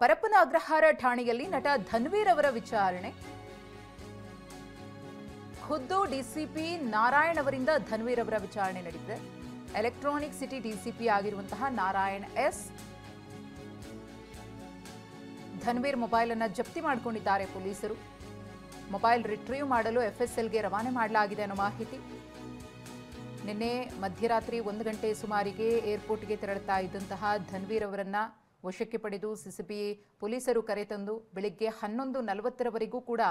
ಪರಪ್ಪನ ಅಗ್ರಹಾರ ಠಾಣೆಯಲ್ಲಿ ನಟ ಧನ್ವೀರ್ ಅವರ ವಿಚಾರಣೆ. ಖುದ್ದು ಡಿಸಿಪಿ ನಾರಾಯಣ್ ಅವರಿಂದ ಧನ್ವೀರ್ ಅವರ ವಿಚಾರಣೆ ನಡೆದಿದೆ. ಎಲೆಕ್ಟ್ರಾನಿಕ್ ಸಿಟಿ ಡಿಸಿಪಿ ಆಗಿರುವಂತಹ ನಾರಾಯಣ್ ಎಸ್ ಧನ್ವೀರ್ ಮೊಬೈಲ್ ಅನ್ನು ಜಪ್ತಿ ಮಾಡಿಕೊಂಡಿದ್ದಾರೆ ಪೊಲೀಸರು. ಮೊಬೈಲ್ ರಿಟ್ರೀವ್ ಮಾಡಲು ಎಫ್ಎಸ್ಎಲ್ಗೆ ರವಾನೆ ಮಾಡಲಾಗಿದೆ ಅನ್ನೋ ಮಾಹಿತಿ. ನಿನ್ನೆ ಮಧ್ಯರಾತ್ರಿ 1 ಗಂಟೆ ಸುಮಾರಿಗೆ ಏರ್ಪೋರ್ಟ್ಗೆ ತೆರಳುತ್ತಾ ಇದ್ದಂತಹ ಧನ್ವೀರ್ ಅವರನ್ನ ವಶಕ್ಕೆ ಪಡೆದು ಸಿಸಿಬಿ ಪೊಲೀಸರು ಕರೆತಂದು ಬೆಳಿಗ್ಗೆ 11:40ರವರೆಗೂ ಕೂಡ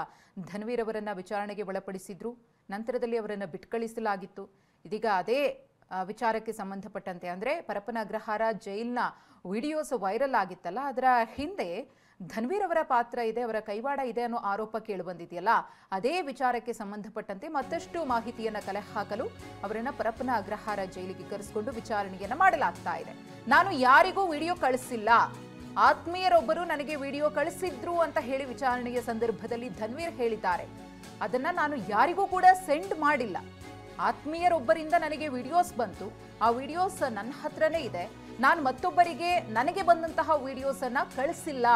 ಧನ್ವೀರ್ ಅವರನ್ನ ವಿಚಾರಣೆಗೆ ಒಳಪಡಿಸಿದ್ರು. ನಂತರದಲ್ಲಿ ಅವರನ್ನು ಬಿಟ್ಕಳಿಸಲಾಗಿತ್ತು. ಇದೀಗ ಅದೇ ವಿಚಾರಕ್ಕೆ ಸಂಬಂಧಪಟ್ಟಂತೆ ಅಂದರೆ ಪರಪ್ಪನ ಅಗ್ರಹಾರ ಜೈಲ್ನ ವಿಡಿಯೋಸ್ ವೈರಲ್ ಆಗಿತ್ತಲ್ಲ, ಅದರ ಹಿಂದೆ ಧನ್ವೀರ್ ಅವರ ಪಾತ್ರ ಇದೆ, ಅವರ ಕೈವಾಡ ಇದೆ ಅನ್ನೋ ಆರೋಪ ಕೇಳಿಬಂದಿದೆಯಲ್ಲ, ಅದೇ ವಿಚಾರಕ್ಕೆ ಸಂಬಂಧಪಟ್ಟಂತೆ ಮತ್ತಷ್ಟು ಮಾಹಿತಿಯನ್ನು ಕಲೆ ಹಾಕಲು ಅವರನ್ನ ಪರಪ್ಪನ ಅಗ್ರಹಾರ ಜೈಲಿಗೆ ಕರೆಸಿಕೊಂಡು ವಿಚಾರಣೆಯನ್ನ ಮಾಡಲಾಗ್ತಾ ಇದೆ. ನಾನು ಯಾರಿಗೂ ವಿಡಿಯೋ ಕಳಿಸಿಲ್ಲ, ಆತ್ಮೀಯರೊಬ್ಬರು ನನಗೆ ವಿಡಿಯೋ ಕಳಿಸಿದ್ರು ಅಂತ ಹೇಳಿ ವಿಚಾರಣೆಯ ಸಂದರ್ಭದಲ್ಲಿ ಧನ್ವೀರ್ ಹೇಳಿದ್ದಾರೆ. ಅದನ್ನ ನಾನು ಯಾರಿಗೂ ಕೂಡ ಸೆಂಡ್ ಮಾಡಿಲ್ಲ. ಆತ್ಮೀಯರೊಬ್ಬರಿಂದ ನನಗೆ ವಿಡಿಯೋಸ್ ಬಂತು, ಆ ವಿಡಿಯೋಸ್ ನನ್ನ ಹತ್ರನೇ ಇದೆ, ನಾನು ಮತ್ತೊಬ್ಬರಿಗೆ ನನಗೆ ಬಂದಂತಹ ವಿಡಿಯೋಸ್ ಅನ್ನ ಕಳಿಸಿಲ್ಲ.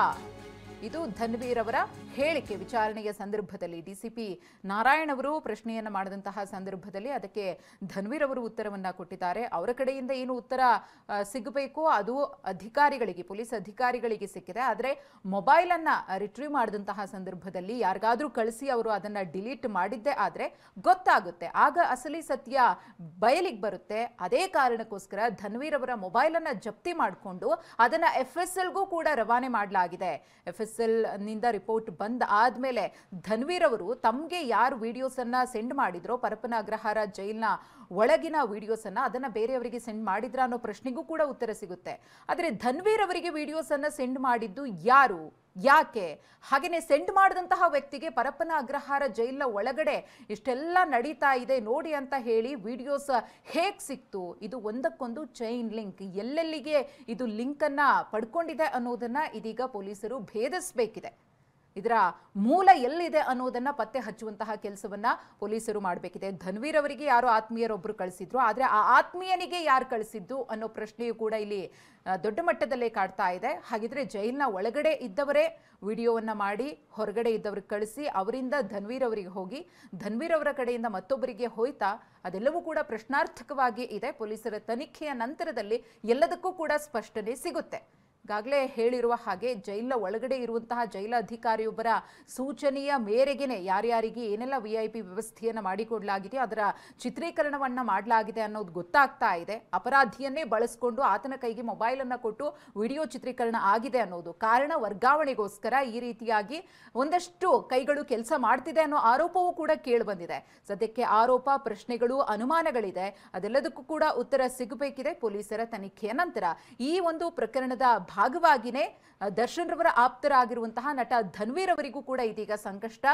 ಇದು ಧನ್ವೀರ್ ಅವರ ಹೇಳಿಕೆ. ವಿಚಾರಣೆಯ ಸಂದರ್ಭದಲ್ಲಿ ಡಿಸಿಪಿ ನಾರಾಯಣ್ ಅವರು ಪ್ರಶ್ನೆಯನ್ನ ಮಾಡಿದಂತಹ ಸಂದರ್ಭದಲ್ಲಿ ಅದಕ್ಕೆ ಧನ್ವೀರ್ ಅವರು ಉತ್ತರವನ್ನ ಕೊಟ್ಟಿದ್ದಾರೆ. ಅವರ ಕಡೆಯಿಂದ ಏನು ಉತ್ತರ ಸಿಗಬೇಕು ಅದು ಅಧಿಕಾರಿಗಳಿಗೆ, ಪೊಲೀಸ್ ಅಧಿಕಾರಿಗಳಿಗೆ ಸಿಕ್ಕಿದೆ. ಆದರೆ ಮೊಬೈಲ್ ಅನ್ನ ರಿಟ್ರೀವ್ ಮಾಡಿದಂತಹ ಸಂದರ್ಭದಲ್ಲಿ ಯಾರಿಗಾದ್ರೂ ಕಳಿಸಿ ಅವರು ಅದನ್ನ ಡಿಲೀಟ್ ಮಾಡಿದ್ದೇ ಆದ್ರೆ ಗೊತ್ತಾಗುತ್ತೆ, ಆಗ ಅಸಲಿ ಸತ್ಯ ಬಯಲಿಗೆ ಬರುತ್ತೆ. ಅದೇ ಕಾರಣಕ್ಕೋಸ್ಕರ ಧನ್ವೀರ್ ಅವರ ಮೊಬೈಲ್ ಅನ್ನ ಜಪ್ತಿ ಮಾಡಿಕೊಂಡು ಅದನ್ನ ಎಫ್ಎಸ್ಎಲ್ಗೂ ಕೂಡ ರವಾನೆ ಮಾಡಲಾಗಿದೆ. ಎಫ್ಎಸ್ಎಲ್ ನಿಂದ ರಿಪೋರ್ಟ್ ಬಂದ ಆದ್ಮೇಲೆ ಧನ್ವೀರ್ ಅವರು ತಮಗೆ ಯಾರು ವಿಡಿಯೋಸ್ ಅನ್ನ ಸೆಂಡ್ ಮಾಡಿದ್ರೋ ಪರಪ್ಪನ ಅಗ್ರಹಾರ ಜೈಲ್ನ ಒಳಗಿನ ವಿಡಿಯೋಸ್ ಅನ್ನ ಅದನ್ನ ಬೇರೆಯವರಿಗೆ ಸೆಂಡ್ ಮಾಡಿದ್ರ ಅನ್ನೋ ಪ್ರಶ್ನೆಗೂ ಕೂಡ ಉತ್ತರ ಸಿಗುತ್ತೆ. ಆದರೆ ಧನ್ವೀರ್ ಅವರಿಗೆ ವಿಡಿಯೋಸ್ ಅನ್ನ ಸೆಂಡ್ ಮಾಡಿದ್ದು ಯಾರು, ಯಾಕೆ, ಹಾಗೇನೆ ಸೆಂಡ್ ಮಾಡಿದಂತಹ ವ್ಯಕ್ತಿಗೆ ಪರಪ್ಪನ ಅಗ್ರಹಾರ ಜೈಲ್ನ ಒಳಗಡೆ ಇಷ್ಟೆಲ್ಲ ನಡೀತಾ ಇದೆ ನೋಡಿ ಅಂತ ಹೇಳಿ ವಿಡಿಯೋಸ್ ಹೇಗ್ ಸಿಕ್ತು, ಇದು ಒಂದಕ್ಕೊಂದು ಚೈನ್ ಲಿಂಕ್, ಎಲ್ಲೆಲ್ಲಿಗೆ ಇದು ಲಿಂಕ್ ಅನ್ನ ಪಡ್ಕೊಂಡಿದೆ ಅನ್ನೋದನ್ನ ಇದೀಗ ಪೊಲೀಸರು ಭೇದಿಸಬೇಕಿದೆ. ಇದರ ಮೂಲ ಎಲ್ಲಿದೆ ಅನ್ನೋದನ್ನ ಪತ್ತೆ ಹಚ್ಚುವಂತಹ ಕೆಲಸವನ್ನ ಪೊಲೀಸರು ಮಾಡಬೇಕಿದೆ. ಧನ್ವೀರ್ ಅವರಿಗೆ ಯಾರೋ ಆತ್ಮೀಯರೊಬ್ಬರು ಕಳಿಸಿದ್ರು, ಆದ್ರೆ ಆ ಆತ್ಮೀಯನಿಗೆ ಯಾರು ಕಳಿಸಿದ್ದು ಅನ್ನೋ ಪ್ರಶ್ನೆಯು ಕೂಡ ಇಲ್ಲಿ ದೊಡ್ಡ ಮಟ್ಟದಲ್ಲೇ ಕಾಡ್ತಾ ಇದೆ. ಹಾಗಿದ್ರೆ ಜೈಲ್ನ ಒಳಗಡೆ ಇದ್ದವರೇ ವಿಡಿಯೋವನ್ನ ಮಾಡಿ ಹೊರಗಡೆ ಇದ್ದವ್ರಿಗೆ ಕಳಿಸಿ ಅವರಿಂದ ಧನ್ವೀರ್ ಅವರಿಗೆ ಹೋಗಿ ಧನ್ವೀರ್ ಅವರ ಕಡೆಯಿಂದ ಮತ್ತೊಬ್ಬರಿಗೆ ಹೋಯ್ತಾ, ಅದೆಲ್ಲವೂ ಕೂಡ ಪ್ರಶ್ನಾರ್ಥಕವಾಗಿ ಇದೆ. ಪೊಲೀಸರ ತನಿಖೆಯ ನಂತರದಲ್ಲಿ ಎಲ್ಲದಕ್ಕೂ ಕೂಡ ಸ್ಪಷ್ಟನೆ ಸಿಗುತ್ತೆ. ಈಗಾಗಲೇ ಹೇಳಿರುವ ಹಾಗೆ ಜೈಲ ಒಳಗಡೆ ಇರುವಂತಹ ಜೈಲ ಅಧಿಕಾರಿಯೊಬ್ಬರ ಸೂಚನೆಯ ಮೇರೆಗೆನೆ ಯಾರ್ಯಾರಿಗೆ ಏನೆಲ್ಲ VIP ವ್ಯವಸ್ಥೆಯನ್ನು ಮಾಡಿಕೊಡಲಾಗಿದೆ, ಅದರ ಚಿತ್ರೀಕರಣವನ್ನ ಮಾಡಲಾಗಿದೆ ಅನ್ನೋದು ಗೊತ್ತಾಗ್ತಾ ಇದೆ. ಅಪರಾಧಿಯನ್ನೇ ಬಳಸಿಕೊಂಡು ಆತನ ಕೈಗೆ ಮೊಬೈಲ್ ಅನ್ನ ಕೊಟ್ಟು ವಿಡಿಯೋ ಚಿತ್ರೀಕರಣ ಆಗಿದೆ ಅನ್ನೋದು ಕಾರಣ ವರ್ಗಾವಣೆಗೋಸ್ಕರ ಈ ರೀತಿಯಾಗಿ ಒಂದಷ್ಟು ಕೈಗಳು ಕೆಲಸ ಮಾಡ್ತಿದೆ ಅನ್ನೋ ಆರೋಪವೂ ಕೂಡ ಕೇಳಿ ಬಂದಿದೆ. ಸದ್ಯಕ್ಕೆ ಆರೋಪ, ಪ್ರಶ್ನೆಗಳು, ಅನುಮಾನಗಳಿದೆ, ಅದೆಲ್ಲದಕ್ಕೂ ಕೂಡ ಉತ್ತರ ಸಿಗಬೇಕಿದೆ ಪೊಲೀಸರ ತನಿಖೆಯ ನಂತರ. ಈ ಒಂದು ಪ್ರಕರಣದ ಭಾಗವಾಗಿನೇ ದರ್ಶನ್ ರವರ ಆಪ್ತರಾಗಿರುವಂತಹ ನಟ ಧನ್ವೀರ್ ಅವರಿಗೂ ಕೂಡ ಇದೀಗ ಸಂಕಷ್ಟ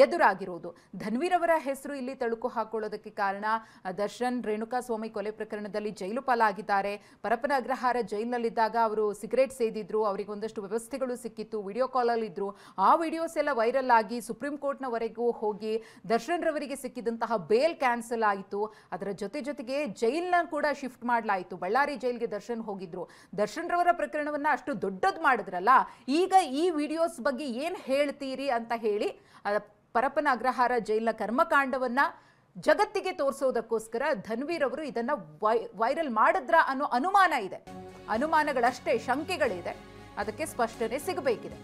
ಎದುರಾಗಿರುವುದು. ಧನ್ವೀರ್ ಅವರ ಹೆಸರು ಇಲ್ಲಿ ತಳುಕು ಹಾಕೊಳ್ಳೋದಕ್ಕೆ ಕಾರಣ ದರ್ಶನ್ ರೇಣುಕಾಸ್ವಾಮಿ ಕೊಲೆ ಪ್ರಕರಣದಲ್ಲಿ ಜೈಲು ಪಾಲಾಗಿದ್ದಾರೆ. ಪರಪ್ಪನ ಅಗ್ರಹಾರ ಜೈಲಿನಲ್ಲಿದ್ದಾಗ ಅವರು ಸಿಗರೇಟ್ ಸೇದಿದ್ರು, ಅವರಿಗೆ ಒಂದಷ್ಟು ವ್ಯವಸ್ಥೆಗಳು ಸಿಕ್ಕಿತ್ತು, ವಿಡಿಯೋ ಕಾಲ್ ಅಲ್ಲಿ ಇದ್ರು. ಆ ವಿಡಿಯೋಸ್ ಎಲ್ಲ ವೈರಲ್ ಆಗಿ ಸುಪ್ರೀಂ ಕೋರ್ಟ್ನವರೆಗೂ ಹೋಗಿ ದರ್ಶನ್ ರವರಿಗೆ ಸಿಕ್ಕಿದಂತಹ ಬೇಲ್ ಕ್ಯಾನ್ಸಲ್ ಆಯಿತು. ಅದರ ಜೊತೆಗೆ ಜೈಲ್ನ ಕೂಡ ಶಿಫ್ಟ್ ಮಾಡಲಾಯಿತು. ಬಳ್ಳಾರಿ ಜೈಲ್ಗೆ ದರ್ಶನ್ ಹೋಗಿದ್ರು. ದರ್ಶನ್ ರವರ ಪ್ರಕರಣವನ್ನ ಅಷ್ಟು ದೊಡ್ಡದು ಮಾಡಿದ್ರಲ್ಲ, ಈಗ ಈ ವಿಡಿಯೋಸ್ ಬಗ್ಗೆ ಏನ್ ಹೇಳ್ತೀರಿ ಅಂತ ಹೇಳಿ ಪರಪ್ಪನ ಅಗ್ರಹಾರ ಜೈಲಿನ ಕರ್ಮಕಾಂಡವನ್ನ ಜಗತ್ತಿಗೆ ತೋರಿಸೋದಕ್ಕೋಸ್ಕರ ಧನ್ವೀರ್ ಅವರು ಇದನ್ನ ವೈರಲ್ ಮಾಡಿದ್ರ ಅನ್ನೋ ಅನುಮಾನ ಇದೆ. ಅನುಮಾನಗಳಷ್ಟೇ, ಶಂಕೆಗಳಿದೆ, ಅದಕ್ಕೆ ಸ್ಪಷ್ಟನೆ ಸಿಗಬೇಕಿದೆ.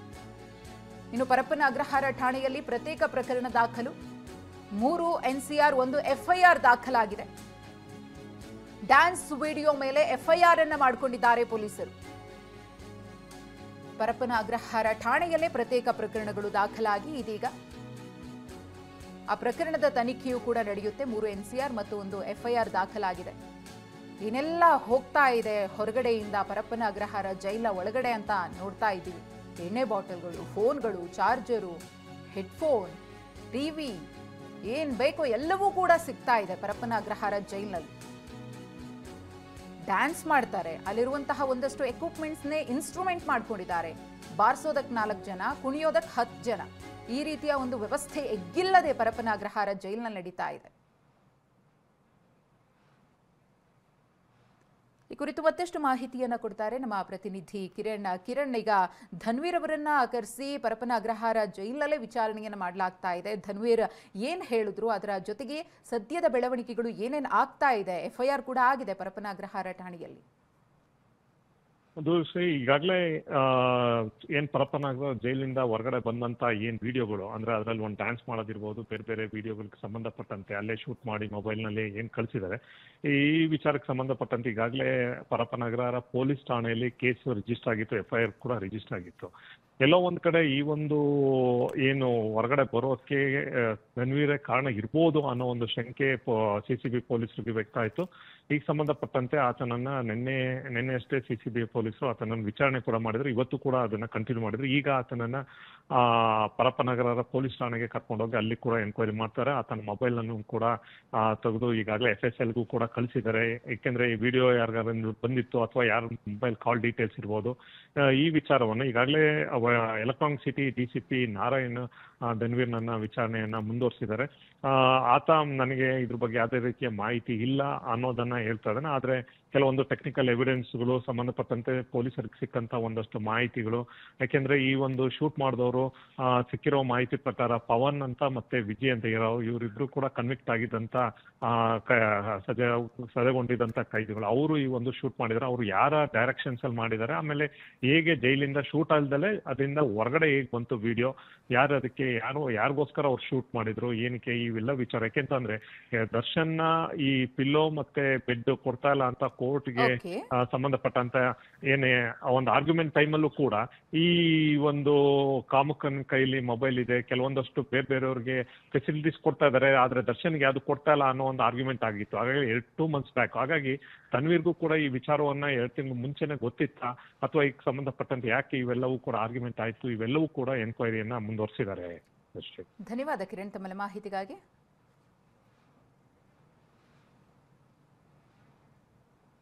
ಇನ್ನು ಪರಪ್ಪನ ಅಗ್ರಹಾರ ಠಾಣೆಯಲ್ಲಿ ಪ್ರತ್ಯೇಕ ಪ್ರಕರಣ ದಾಖಲು, 3 NCR 1 FIR ದಾಖಲಾಗಿದೆ. ಡ್ಯಾನ್ಸ್ ವಿಡಿಯೋ ಮೇಲೆ FIR ಅನ್ನ ಮಾಡಿಕೊಂಡಿದ್ದಾರೆ ಪೊಲೀಸರು. ಪರಪ್ಪನ ಅಗ್ರಹಾರ ಠಾಣೆಯಲ್ಲೇ ಪ್ರತ್ಯೇಕ ಪ್ರಕರಣಗಳು ದಾಖಲಾಗಿ ಇದೀಗ ಆ ಪ್ರಕರಣದ ತನಿಖೆಯೂ ಕೂಡ ನಡೆಯುತ್ತೆ. 3 NCR ಮತ್ತು 1 FIR ದಾಖಲಾಗಿದೆ. ಏನೆಲ್ಲ ಹೋಗ್ತಾ ಇದೆ ಹೊರಗಡೆಯಿಂದ ಪರಪ್ಪನ ಅಗ್ರಹಾರ ಜೈಲ ಒಳಗಡೆ ಅಂತ ನೋಡ್ತಾ ಇದ್ದೀವಿ. ಎಣ್ಣೆ ಬಾಟಲ್ಗಳು, ಫೋನ್ಗಳು, ಚಾರ್ಜರು, ಹೆಡ್ಫೋನ್, ಟಿವಿ, ಏನ್ ಬೇಕೋ ಎಲ್ಲವೂ ಕೂಡ ಸಿಗ್ತಾ ಇದೆ ಪರಪ್ಪನ ಅಗ್ರಹಾರ ಜೈಲಿನಲ್ಲಿ. ಡ್ಯಾನ್ಸ್ ಮಾಡ್ತಾರೆ, ಅಲ್ಲಿರುವಂತಹ ಒಂದಷ್ಟು ಎಕ್ವಿಪ್ಮೆಂಟ್ಸ್ನೇ ಇನ್ಸ್ಟ್ರೂಮೆಂಟ್ ಮಾಡ್ಕೊಂಡಿದ್ದಾರೆ. ಬಾರಿಸೋದಕ್ಕೆ 4 ಜನ, ಕುಣಿಯೋದಕ್ಕೆ 10 ಜನ, ಈ ರೀತಿಯ ಒಂದು ವ್ಯವಸ್ಥೆ ಎಗ್ಗಿಲ್ಲದೆ ಪರಪ್ಪನ ಅಗ್ರಹಾರ ಜೈಲಿನಲ್ಲಿ ನಡೀತಾ ಇದೆ. ಈ ಕುರಿತು ಮತ್ತಷ್ಟು ಮಾಹಿತಿಯನ್ನ ಕೊಡ್ತಾರೆ ನಮ್ಮ ಪ್ರತಿನಿಧಿ ಕಿರಣ್. ಈಗ ಧನ್ವೀರ್ ಅವರನ್ನ ಕರೆಸಿ ಪರಪ್ಪನ ಅಗ್ರಹಾರ ಜೈಲಲ್ಲೇ ವಿಚಾರಣೆಯನ್ನ ಮಾಡಲಾಗ್ತಾ ಇದೆ. ಧನ್ವೀರ್ ಏನ್ ಹೇಳಿದ್ರು, ಅದರ ಜೊತೆಗೆ ಸದ್ಯದ ಬೆಳವಣಿಗೆಗಳು ಏನೇನ್ ಆಗ್ತಾ ಇದೆ? FIR ಕೂಡ ಆಗಿದೆ ಪರಪ್ಪನ ಅಗ್ರಹಾರ ಠಾಣೆಯಲ್ಲಿ. ಅದು ಈಗಾಗಲೇ ಏನ್ ಪರಪ್ಪನಾಗ ಜೈಲಿಂದ ಹೊರಗಡೆ ಬಂದಂತ ಏನ್ ವಿಡಿಯೋಗಳು ಅಂದ್ರೆ ಅದ್ರಲ್ಲಿ ಒಂದು ಡ್ಯಾನ್ಸ್ ಮಾಡೋದಿರ್ಬೋದು, ಬೇರೆ ಬೇರೆ ವಿಡಿಯೋಗಳಿಗೆ ಸಂಬಂಧಪಟ್ಟಂತೆ ಅಲ್ಲೇ ಶೂಟ್ ಮಾಡಿ ಮೊಬೈಲ್ ನಲ್ಲಿ ಏನ್ ಕಳಿಸಿದ್ದಾರೆ, ಈ ವಿಚಾರಕ್ಕೆ ಸಂಬಂಧಪಟ್ಟಂತೆ ಈಗಾಗಲೇ ಪರಪ್ಪನಗರ ಪೊಲೀಸ್ ಠಾಣೆಯಲ್ಲಿ ಕೇಸ್ ರಿಜಿಸ್ಟರ್ ಆಗಿತ್ತು, FIR ಕೂಡ ರಿಜಿಸ್ಟರ್ ಆಗಿತ್ತು. ಎಲ್ಲೋ ಒಂದ್ ಕಡೆ ಈ ಒಂದು ಏನು ಹೊರಗಡೆ ಬರೋದಕ್ಕೆ ಧನ್ವೀರೇ ಕಾರಣ ಇರ್ಬೋದು ಅನ್ನೋ ಒಂದು ಶಂಕೆ CCB ಪೊಲೀಸರಿಗೆ ವ್ಯಕ್ತ ಆಯ್ತು. ಈಗ ಸಂಬಂಧಪಟ್ಟಂತೆ ಆತನನ್ನ ನಿನ್ನೆ ಅಷ್ಟೇ CCB ಪೊಲೀಸರು ಆತನನ್ನು ವಿಚಾರಣೆ ಕೂಡ ಮಾಡಿದ್ರು. ಇವತ್ತು ಕೂಡ ಅದನ್ನ ಕಂಟಿನ್ಯೂ ಮಾಡಿದ್ರು. ಈಗ ಆತನನ್ನ ಪರಪ್ಪನಗರ ಪೊಲೀಸ್ ಠಾಣೆಗೆ ಕರ್ಕೊಂಡೋಗಿ ಅಲ್ಲಿ ಕೂಡ ಎನ್ಕ್ವೈರಿ ಮಾಡ್ತಾರೆ. ಆತನ ಮೊಬೈಲ್ ಅನ್ನು ಕೂಡ ತೆಗೆದು ಈಗಾಗಲೇ FSLಗೂ ಕೂಡ ಕಳಿಸಿದ್ದಾರೆ. ಏಕೆಂದ್ರೆ ಈ ವಿಡಿಯೋ ಯಾರಿಗಾರು ಬಂದಿತ್ತು ಅಥವಾ ಯಾರ ಮೊಬೈಲ್ ಕಾಲ್ ಡೀಟೇಲ್ಸ್ ಇರ್ಬೋದು, ಈ ವಿಚಾರವನ್ನು ಈಗಾಗಲೇ ಎಲೆಕ್ಟ್ರಾನಿಕ್ ಸಿಟಿ DCP ನಾರಾಯಣ್ ಧನ್ವೀರ್ನನ್ನ ವಿಚಾರಣೆಯನ್ನ ಮುಂದುವರಿಸಿದ್ದಾರೆ. ಆತ ನನಗೆ ಇದ್ರ ಬಗ್ಗೆ ಯಾವುದೇ ರೀತಿಯ ಮಾಹಿತಿ ಇಲ್ಲ ಅನ್ನೋದನ್ನ ಹೇಳ್ತಾ ಇದ್ದಾನೆ. ಆದ್ರೆ ಕೆಲವೊಂದು ಟೆಕ್ನಿಕಲ್ ಎವಿಡೆನ್ಸ್ಗಳು ಸಂಬಂಧಪಟ್ಟಂತೆ ಪೊಲೀಸರಿಗೆ ಸಿಕ್ಕಂತ ಒಂದಷ್ಟು ಮಾಹಿತಿಗಳು, ಯಾಕೆಂದ್ರೆ ಈ ಒಂದು ಶೂಟ್ ಮಾಡಿದವರು ಸಿಕ್ಕಿರೋ ಮಾಹಿತಿ ಪ್ರಕಾರ ಪವನ್ ಅಂತ ಮತ್ತೆ ವಿಜಯ್ ಅಂತ ಇವರಿಬ್ರು ಕೂಡ ಕನ್ವಿಕ್ಟ್ ಆಗಿದ್ದಂತ ಸದೆಗೊಂಡಿದ್ದಂತ ಕೈದಿಗಳು. ಅವರು ಈ ಒಂದು ಶೂಟ್ ಮಾಡಿದ್ದಾರೆ. ಅವರು ಯಾರ ಡೈರೆಕ್ಷನ್ಸ್ ಅಲ್ಲಿ ಮಾಡಿದ್ದಾರೆ, ಆಮೇಲೆ ಹೇಗೆ ಜೈಲಿಂದ ಶೂಟ್ ಅಲ್ದಲೆ ಅದರಿಂದ ಹೊರಗಡೆ ಹೇಗೆ ಬಂತು ವಿಡಿಯೋ, ಯಾರಿಗೋಸ್ಕರ ಅವ್ರು ಶೂಟ್ ಮಾಡಿದ್ರು, ಏನಕ್ಕೆ, ಇವೆಲ್ಲ ವಿಚಾರ. ಯಾಕೆಂತಂದ್ರೆ ದರ್ಶನ್ನ ಈ ಪಿಲ್ಲೋ ಮತ್ತೆ ಬೆಡ್ ಕೊಡ್ತಾ ಇಲ್ಲ ಅಂತ ಕೋರ್ಟ್ಗೆ ಸಂಬಂಧಪಟ್ಟಂತ ಏನೇ ಒಂದು ಆರ್ಗ್ಯುಮೆಂಟ್ ಟೈಮಲ್ಲೂ ಕೂಡ ಈ ಒಂದು ಕಾಮುಕನ ಕೈಲಿ ಮೊಬೈಲ್ ಇದೆ, ಕೆಲವೊಂದಷ್ಟು ಬೇರೆಯವ್ರಿಗೆ ಫೆಸಿಲಿಟೀಸ್ ಕೊಡ್ತಾ ಇದಾರೆ, ಆದ್ರೆ ದರ್ಶನ್ಗೆ ಯಾವ್ದು ಕೊಡ್ತಾ ಇಲ್ಲ ಅನ್ನೋ ಒಂದು ಆರ್ಗ್ಯುಮೆಂಟ್ ಆಗಿತ್ತು. ಹಾಗಾಗಿ 2 months ಬ್ಯಾಕ್. ಹಾಗಾಗಿ ತನ್ವೀರ್ಗೂ ಕೂಡ ಈ ವಿಚಾರವನ್ನ 2 ತಿಂಗಳು ಮುಂಚೆನೆ ಗೊತ್ತಿತ್ತಾ ಅಥವಾ ಈಗ ಸಂಬಂಧಪಟ್ಟಂತೆ ಯಾಕೆ ಇವೆಲ್ಲವೂ ಕೂಡ ಆರ್ಗ್ಯುಮೆಂಟ್ ಆಯ್ತು, ಇವೆಲ್ಲವೂ ಕೂಡ ಎನ್ಕ್ವೈರಿಯನ್ನ ಮುಂದುವರಿಸಿದ್ದಾರೆ. ಧನ್ಯವಾದ ಕಿರಣ್ ತಮ್ಮ ಮಾಹಿತಿಗಾಗಿ.